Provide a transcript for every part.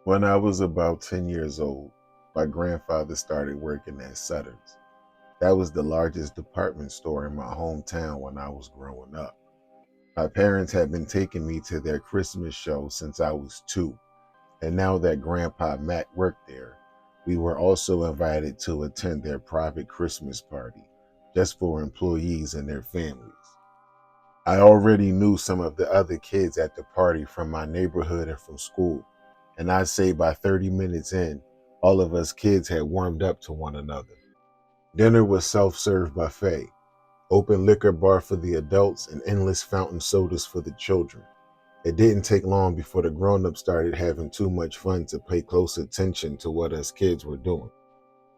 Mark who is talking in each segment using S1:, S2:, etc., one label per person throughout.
S1: When I was about 10 years old, my grandfather started working at Sutter's. That was the largest department store in my hometown when I was growing up. My parents had been taking me to their Christmas show since I was 2, and now that Grandpa Matt worked there, we were also invited to attend their private Christmas party, just for employees and their families. I already knew some of the other kids at the party from my neighborhood and from school, and I'd say by 30 minutes in, all of us kids had warmed up to one another. Dinner was self-serve buffet, open liquor bar for the adults and endless fountain sodas for the children. It didn't take long before the grown-ups started having too much fun to pay close attention to what us kids were doing.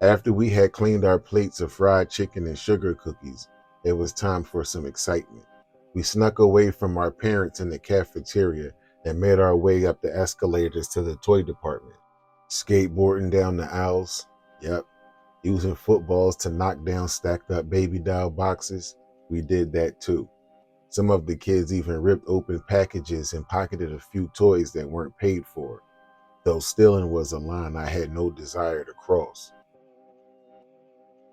S1: After we had cleaned our plates of fried chicken and sugar cookies, it was time for some excitement. We snuck away from our parents in the cafeteria and made our way up the escalators to the toy department. Skateboarding down the aisles, yep, using footballs to knock down stacked up baby doll boxes, we did that too. Some of the kids even ripped open packages and pocketed a few toys that weren't paid for, though stealing was a line I had no desire to cross.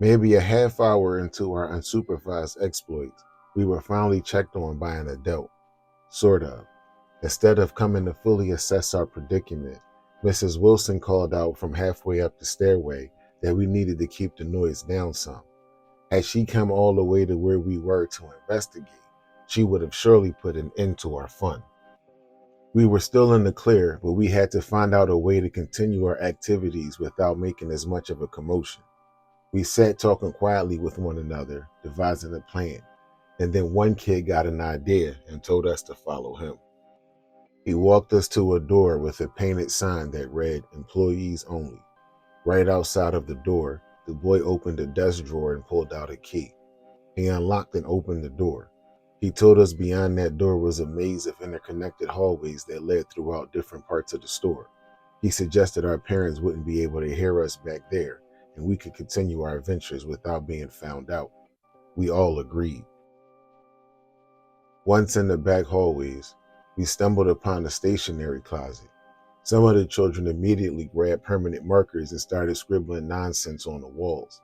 S1: Maybe a half hour into our unsupervised exploits, we were finally checked on by an adult. Sort of. Instead of coming to fully assess our predicament, Mrs. Wilson called out from halfway up the stairway that we needed to keep the noise down some. Had she come all the way to where we were to investigate, she would have surely put an end to our fun. We were still in the clear, but we had to find out a way to continue our activities without making as much of a commotion. We sat talking quietly with one another, devising a plan, and then one kid got an idea and told us to follow him. He walked us to a door with a painted sign that read, "Employees Only." Right outside of the door, the boy opened a desk drawer and pulled out a key. He unlocked and opened the door. He told us beyond that door was a maze of interconnected hallways that led throughout different parts of the store. He suggested our parents wouldn't be able to hear us back there, and we could continue our adventures without being found out. We all agreed. Once in the back hallways, we stumbled upon a stationery closet. Some of the children immediately grabbed permanent markers and started scribbling nonsense on the walls.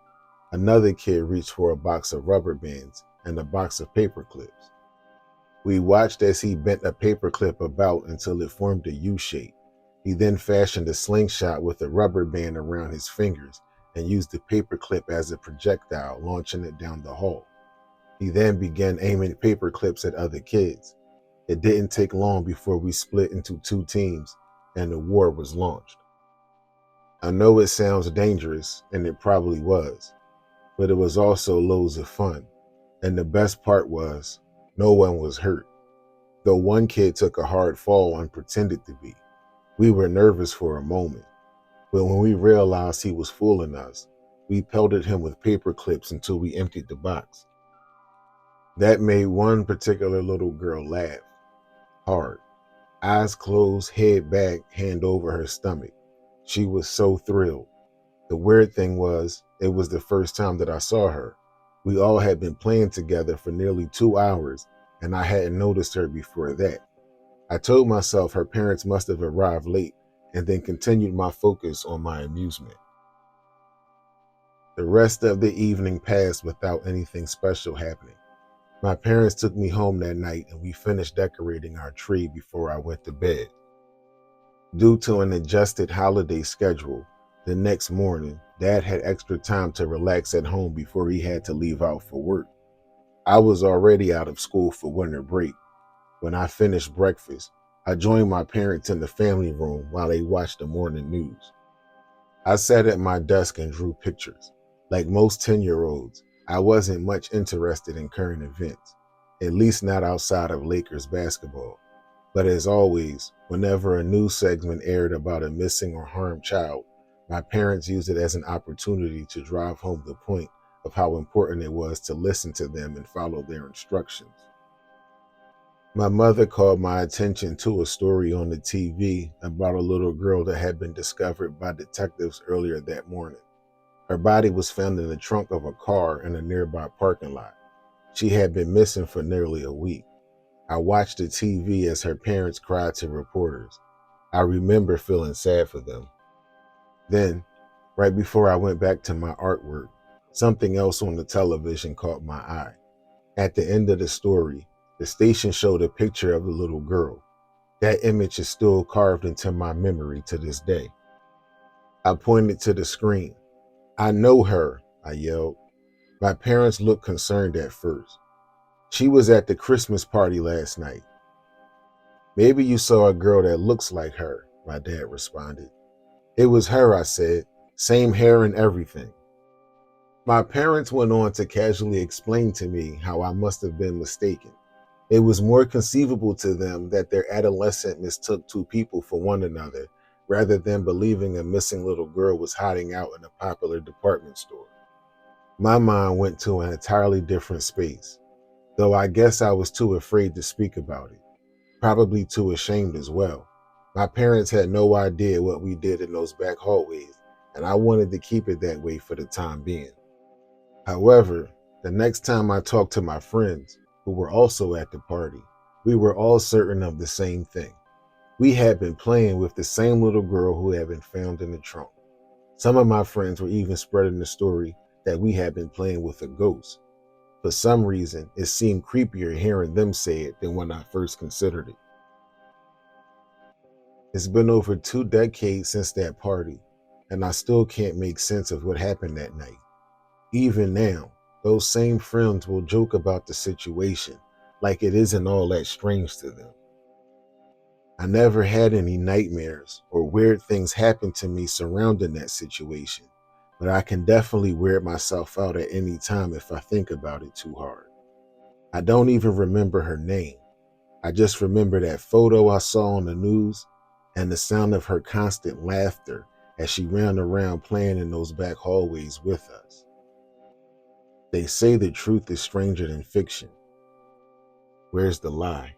S1: Another kid reached for a box of rubber bands and a box of paper clips. We watched as he bent a paper clip about until it formed a U shape. He then fashioned a slingshot with a rubber band around his fingers and used the paper clip as a projectile, launching it down the hall. He then began aiming paper clips at other kids. It didn't take long before we split into two teams and the war was launched. I know it sounds dangerous, and it probably was, but it was also loads of fun. And the best part was, no one was hurt, though one kid took a hard fall and pretended to be. We were nervous for a moment, but when we realized he was fooling us, we pelted him with paper clips until we emptied the box. That made one particular little girl laugh hard. Eyes closed, head back, hand over her stomach. She was so thrilled. The weird thing was, it was the first time that I saw her. We all had been playing together for nearly 2 hours, and I hadn't noticed her before that. I told myself her parents must have arrived late, and then continued my focus on my amusement. The rest of the evening passed without anything special happening. My parents took me home that night, and we finished decorating our tree before I went to bed. Due to an adjusted holiday schedule, the next morning, Dad had extra time to relax at home before he had to leave out for work. I was already out of school for winter break. When I finished breakfast, I joined my parents in the family room while they watched the morning news. I sat at my desk and drew pictures. Like most 10-year-olds, I wasn't much interested in current events, at least not outside of Lakers basketball. But as always, whenever a news segment aired about a missing or harmed child, my parents used it as an opportunity to drive home the point of how important it was to listen to them and follow their instructions. My mother called my attention to a story on the TV about a little girl that had been discovered by detectives earlier that morning. Her body was found in the trunk of a car in a nearby parking lot. She had been missing for nearly a week. I watched the TV as her parents cried to reporters. I remember feeling sad for them. Then, right before I went back to my artwork, something else on the television caught my eye. At the end of the story, the station showed a picture of the little girl. That image is still carved into my memory to this day. I pointed to the screen. "I know her," I yelled. My parents looked concerned at first. "She was at the Christmas party last night." "Maybe you saw a girl that looks like her," my dad responded. "It was her," I said. "Same hair and everything." My parents went on to casually explain to me how I must have been mistaken. It was more conceivable to them that their adolescent mistook two people for one another rather than believing a missing little girl was hiding out in a popular department store. My mind went to an entirely different space, though I guess I was too afraid to speak about it, probably too ashamed as well. My parents had no idea what we did in those back hallways, and I wanted to keep it that way for the time being. However, the next time I talked to my friends, who were also at the party, we were all certain of the same thing. We had been playing with the same little girl who had been found in the trunk. Some of my friends were even spreading the story that we had been playing with a ghost. For some reason, it seemed creepier hearing them say it than when I first considered it. It's been over 2 decades since that party, and I still can't make sense of what happened that night. Even now, those same friends will joke about the situation like it isn't all that strange to them. I never had any nightmares or weird things happen to me surrounding that situation, but I can definitely weird myself out at any time if I think about it too hard. I don't even remember her name. I just remember that photo I saw on the news and the sound of her constant laughter as she ran around playing in those back hallways with us. They say the truth is stranger than fiction. Where's the lie?